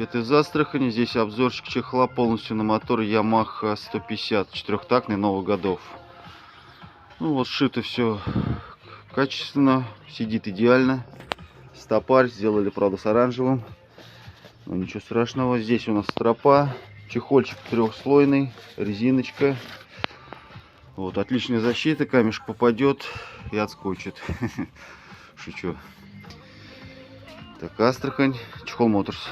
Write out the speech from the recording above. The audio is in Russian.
Привет из Астрахани. Здесь обзорчик чехла полностью на мотор Yamaha 150 четырехтактный новых годов. Ну вот, сшито все качественно, сидит идеально. Стопарь сделали, правда, с оранжевым, но ничего страшного. Здесь у нас стропа, чехольчик трехслойный, резиночка. Вот, отличная защита, камешек попадет и отскочит. Шучу. Так, Астрахань, Чехол Моторс.